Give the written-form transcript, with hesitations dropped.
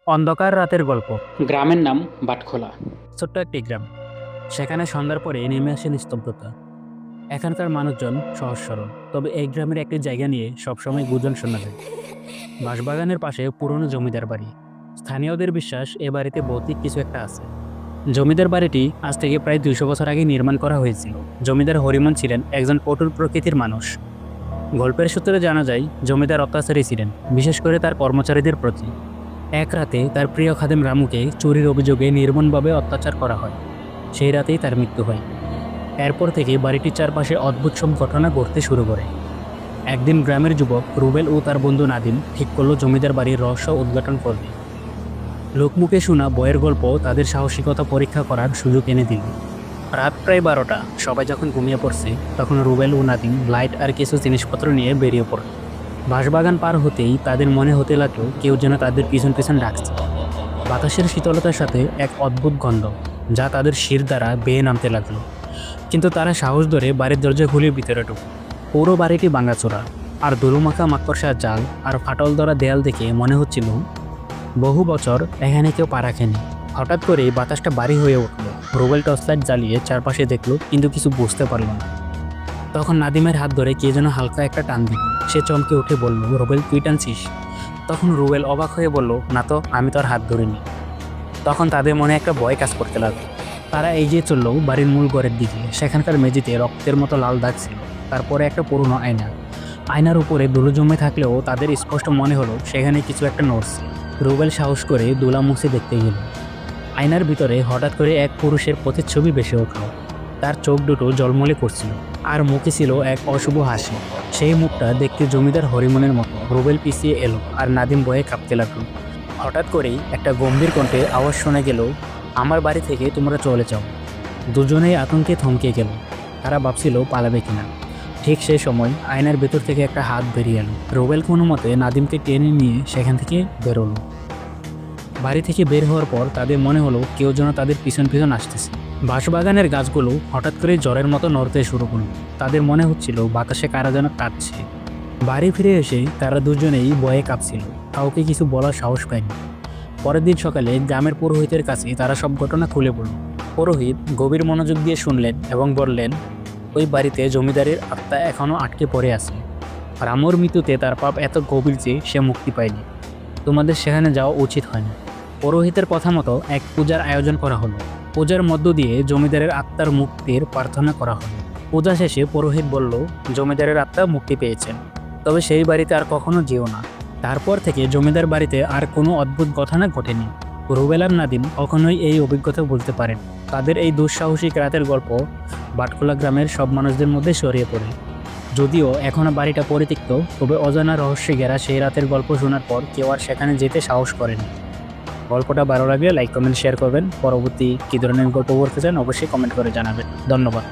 অন্ধকার রাতের গল্প। গ্রামের নাম বাটখোলা। ছোট্ট একটি গ্রাম। সেখানে সন্ধ্যার পরে নেমে আসে নিস্তব্ধতা। এখানকার মানুষজন সহজ সরল, তবে এই গ্রামের একটি জায়গা নিয়ে সবসময় গুঞ্জন শোনা যায়। বাঁশবাগানের পাশে পুরনো জমিদার বাড়ি। স্থানীয়দের বিশ্বাস এ বাড়িতে ভৌতিক কিছু একটা আছে। জমিদার বাড়িটি আজ থেকে প্রায় 200 বছর আগে নির্মাণ করা হয়েছিল। জমিদার হরিমন ছিলেন একজন কঠোর প্রকৃতির মানুষ। গল্পের সূত্রে জানা যায় জমিদার অত্যাচারী ছিলেন, বিশেষ করে তার কর্মচারীদের প্রতি। এক রাতে তার প্রিয় খাদেম রামুকে চুরির অভিযোগে নির্মমভাবে অত্যাচার করা হয়। সেই রাতেই তার মৃত্যু হয়। এরপর থেকে বাড়িটির চারপাশে অদ্ভুত সব ঘটনা ঘটতে শুরু করে। একদিন গ্রামের যুবক রুবেল ও তার বন্ধু নাদিম ঠিক করলো জমিদার বাড়ির রহস্য উদ্ঘাটন করবে। লোকমুখে শোনা বইয়ের গল্প তাদের সাহসিকতা পরীক্ষা করার সুযোগ এনে দিল। রাত প্রায় 12টা। সবাই যখন ঘুমিয়ে পড়ছে, তখন রুবেল ও নাদিম লাইট আর কিছু জিনিসপত্র নিয়ে বেরিয়ে পড়ে। বাঁশবাগান পার হতেই তাদের মনে হতে লাগলো কেউ যেন তাদের পিছন পিছন ডাকছে। বাতাসের শীতলতার সাথে এক অদ্ভুত গন্ধ, যা তাদের শির দ্বারা বেয়ে নামতে লাগলো। কিন্তু তারা সাহস ধরে বাড়ির দরজা খুলে ভিতরে ঢুকে। পুরো বাড়িটি ভাঙাচোরা, আর ধুলোমাখা মাকড়সার জাল আর ফাটল ধরা দেয়াল দেখে মনে হচ্ছিল বহু বছর এখানে কেউ পা রাখেনি। হঠাৎ করে বাতাসটা ভারী হয়ে উঠল। রুবেল টর্চলাইট জ্বালিয়ে চারপাশে দেখলো, কিন্তু কিছু বুঝতে পারল না। তখন নাদিমের হাত ধরে কে যেন হালকা একটা টান দিল। সে চমকে উঠে বলল, রুবেল তুই টানছিস? তখন রুবেল অবাক হয়ে বলল, না তো, আমি তো আর হাত ধরিনি। তখন তাদের মনে একটা ভয় কাজ করতে লাগলো। তারা এগিয়ে চলল বাড়ির মূল ঘরের দিকে। সেখানকার মেঝেতে রক্তের মতো লাল দাগ ছিল। তারপরে একটা পুরনো আয়না। আয়নার উপরে ধুলো জমে থাকলেও তাদের স্পষ্ট মনে হলো সেখানে কিছু একটা নড়ছে। রুবেল সাহস করে ধুলা মুছে দেখতে গেল। আয়নার ভিতরে হঠাৎ করে এক পুরুষের প্রতিচ্ছবি ভেসে উঠল। তার চোখ দুটো ঝলমলে করছিল, আর মুখে ছিল এক অশুভ হাসি। সেই মুখটা দেখতে জমিদার হরিমনের মতো। রুবেল পিছিয়ে এলো, আর নাদিম ভয়ে কাঁপতে লাগলো। হঠাৎ করেই একটা গম্ভীর কণ্ঠে আওয়াজ শোনা গেল, আমার বাড়ি থেকে তোমরা চলে যাও। দুজনেই আতঙ্কে থমকে গেল। তারা ভাবছিল পালাবে কিনা। ঠিক সেই সময় আয়নার ভেতর থেকে একটা হাত বেরিয়ে এলো। রুবেল কোনো মতে নাদিমকে টেনে নিয়ে সেখান থেকে বেরোলো। বাড়ি থেকে বের হওয়ার পর তাদের মনে হলো কেউ যেন তাদের পিছন পিছন আসতেছে। বাঁশবাগানের গাছগুলো হঠাৎ করে ঝড়ের মতো নড়তে শুরু করলো। তাদের মনে হচ্ছিল বাতাসে কারা যেন কাটছে। বাড়ি ফিরে এসে তারা দুজনেই ভয়ে কাঁপছিল। কাউকে কিছু বলার সাহস পায়নি। পরের দিন সকালে গ্রামের পুরোহিতের কাছে তারা সব ঘটনা খুলে বলল। পুরোহিত গভীর মনোযোগ দিয়ে শুনলেন এবং বললেন, ওই বাড়িতে জমিদারের আত্মা এখনও আটকে পড়ে আছে। রামুর মৃত্যুতে তার পাপ এত গভীর যে সে মুক্তি পায়নি। তোমাদের সেখানে যাওয়া উচিত হয়নি। পুরোহিতের কথা মতো এক পূজার আয়োজন করা হলো। পূজার মধ্য দিয়ে জমিদারের আত্মার মুক্তির প্রার্থনা করা হলো। পূজা শেষে পুরোহিত বলল, জমিদারের আত্মা মুক্তি পেয়েছেন, তবে সেই বাড়িতে আর কখনো যেও না। তারপর থেকে জমিদার বাড়িতে আর কোনো অদ্ভুত ঘটনা ঘটেনি। রুবেল আর নাদিম কখনোই এই অভিজ্ঞতা বলতে পারেন। তাদের এই দুঃসাহসিক রাতের গল্প বাটখোলা গ্রামের সব মানুষদের মধ্যে ছড়িয়ে পড়ে। যদিও এখনও বাড়িটা পরিত্যক্ত, তবে অজানা রহস্যে ঘেরা সেই রাতের গল্প শোনার পর কেউ আর সেখানে যেতে সাহস করেনি। গল্পটা ভালো লাগলে লাইক, কমেন্ট, শেয়ার করবেন। পরবর্তী কী ধরনের গল্প পড়তে চান অবশ্যই কমেন্ট করে জানাবেন। ধন্যবাদ।